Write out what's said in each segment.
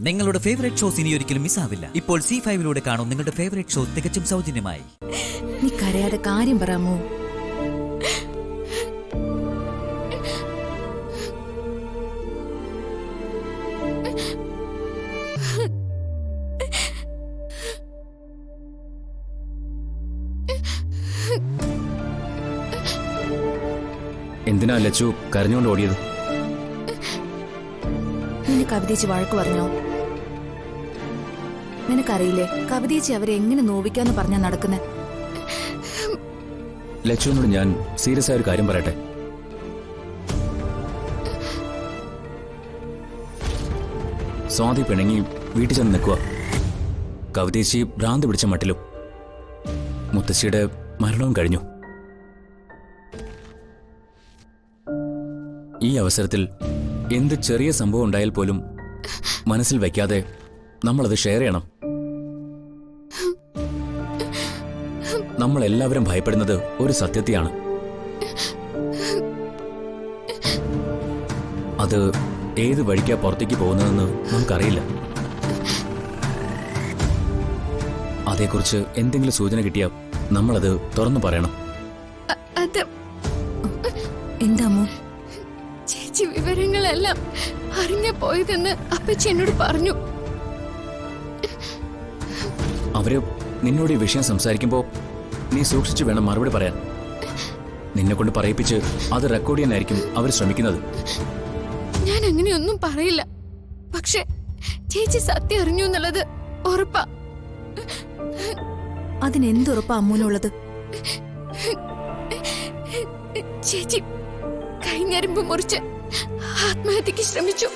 നിങ്ങളുടെ favourite shows ഇനി ഒരിക്കലും മിസ്സാവില്ല. ഇപ്പോൾ C5 കാണും നിങ്ങളുടെ ഫേവറേറ്റ് ഷോ തികച്ചും സൗജന്യമായി. നീ കരയാതെ കാര്യം പറയാമോ? എന്തിനാ ലച്ചു കരഞ്ഞുകൊണ്ട് ഓടിയത്? നിന്നെ കവിതേച്ചി വഴക്ക് പറഞ്ഞോ? നിനക്കറിയില്ലേ കവിതേച്ചി അവരെ എങ്ങനെ നോവിക്കാന്ന് പറഞ്ഞാ നടക്കുന്നെ? ലച്ചുവിനോട് ഞാൻ സീരിയസ് ആയ ഒരു കാര്യം പറയട്ടെ. സ്വാതി പിണങ്ങി വീട്ടിൽ ചെന്ന് നിൽക്കുക. കവിതേച്ചി ഭ്രാന്ത് പിടിച്ച മട്ടിലും. മുത്തശ്ശിയുടെ മരണവും കഴിഞ്ഞു. ഈ അവസരത്തിൽ എന്ത് ചെറിയ സംഭവം ഉണ്ടായാൽ പോലും മനസ്സിൽ വയ്ക്കാതെ നമ്മളത് ഷെയർ ചെയ്യണം. നമ്മളെല്ലാവരും ഭയപ്പെടുന്നത് ഒരു സത്യത്തെയാണ്. അത് ഏത് വഴിക്കാ പുറത്തേക്ക് പോകുന്നതെന്ന് നമുക്കറിയില്ല. അതേക്കുറിച്ച് എന്തെങ്കിലും സൂചന കിട്ടിയാൽ നമ്മളത് തുറന്നു പറയണം. എന്താമോ? ചേച്ചി വിവരങ്ങളെല്ലാം അറിഞ്ഞ പോയതെന്ന് അപ്പച്ചി എന്നോട് പറഞ്ഞു. അവര് നിന്നോട് ഈ വിഷയം സംസാരിക്കുമ്പോ നീ സൂക്ഷിച്ചു വേണം മറുപടി പറയാൻ. നിന്നെ കൊണ്ട് പറയിപ്പിച്ച് അത് റെക്കോർഡ് ചെയ്യാനായിരിക്കും അവർ ശ്രമിക്കുന്നത്. ഞാൻ അങ്ങനെയൊന്നും പറയില്ല. പക്ഷെ ചേച്ചി സത്യം അറിഞ്ഞു എന്നുള്ളത് ഉറപ്പാ. അതിനെന്തുറപ്പാ അമ്മൂനുള്ളത്? ചേച്ചി കൈഞ്ഞരമ്പ് മുറിച്ച് ആത്മഹത്യക്ക് ശ്രമിച്ചു.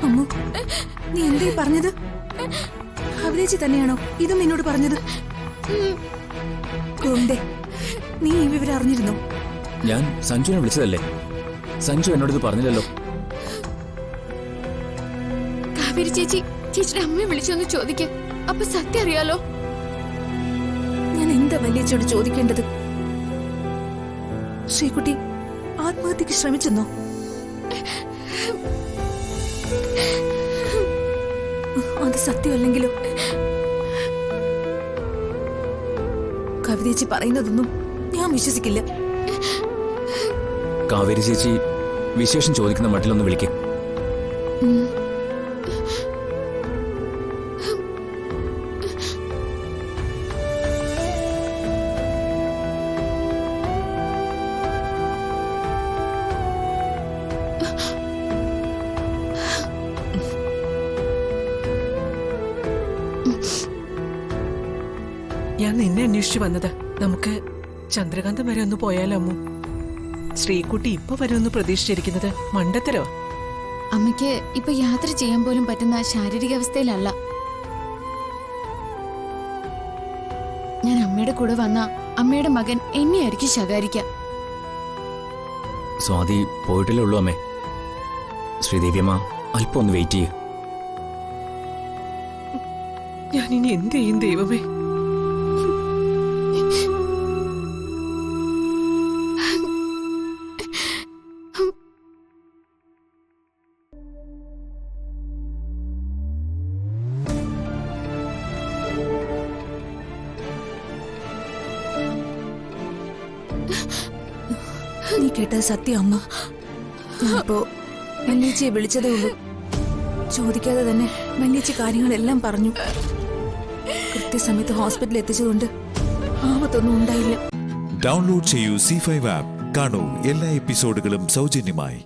അമ്മു, നീ എന്തേ പറഞ്ഞത്? കവിതേച്ചി തന്നെയാണോ ഇതും നിന്നോട് പറഞ്ഞത്? നീ ഈ വിവരം അറിഞ്ഞിരുന്നോ? ഞാൻ സഞ്ജുവിനെ വിളിച്ചതല്ലേ. സഞ്ജു എന്നോട് പറഞ്ഞില്ലല്ലോ. കാവേരി ചേച്ചി ചേച്ചിയുടെ അമ്മയെ വിളിച്ചൊന്ന് ചോദിക്ക. അപ്പൊ സത്യം അറിയാലോ. ഞാൻ എന്താ വല്യച്ചോട് ചോദിക്കേണ്ടത്? ശ്രീകുട്ടി ആത്മഹത്യക്ക് ശ്രമിച്ചെന്നോ? അത് സത്യമല്ലെങ്കിലോ? കവിതേച്ചി പറയുന്നതൊന്നും ഞാൻ വിശ്വസിക്കില്ല. കാവേരി ചേച്ചി വിശേഷം ചോദിക്കുന്ന മട്ടിലൊന്ന് വിളിക്കും. ഞാൻ നിന്നെ അന്വേഷിച്ചു വന്നത്. നമുക്ക് ചന്ദ്രകാന്തം വരെ ഒന്ന് പോയാലോ അമ്മു? ശ്രീകുട്ടി ഇപ്പൊ വരെ ഒന്ന് പ്രതീക്ഷിച്ചിരിക്കുന്നത് മണ്ടത്തരോ? അമ്മയ്ക്ക് ഇപ്പൊ യാത്ര ചെയ്യാൻ പോലും പറ്റുന്ന ശാരീരികാവസ്ഥയിലല്ല. ഞാൻ അമ്മയുടെ കൂടെ വന്ന അമ്മയുടെ മകൻ എന്നെയായിരിക്കും ശകാരിക്ക. സ്വാതി പോയിട്ടില്ലേ ഉള്ളൂ അമ്മേ. ശ്രീദേവിയമ്മ അല്പം ഒന്ന് വെയിറ്റ് ചെയ്യൂ. ഞാൻ ഇനി എന്ത് ചെയ്യും ദൈവമേ? നീ കേട്ടത് സത്യം അമ്മ. ഞാനിപ്പോ വല്യച്ചിയെ വിളിച്ചതേ ഉള്ളൂ. ചോദിക്കാതെ തന്നെ വല്യച്ചി കാര്യങ്ങളെല്ലാം പറഞ്ഞു. കൃത്യസമയത്ത് ഹോസ്പിറ്റലിൽ എത്തിച്ചതുകൊണ്ട് ആപത്തൊന്നും ഉണ്ടായില്ല. ഡൗൺലോഡ് ചെയ്യൂ C5 ആപ്പ്. കാണൂ എല്ലാ എപ്പിസോഡുകളും സൗജന്യമായി.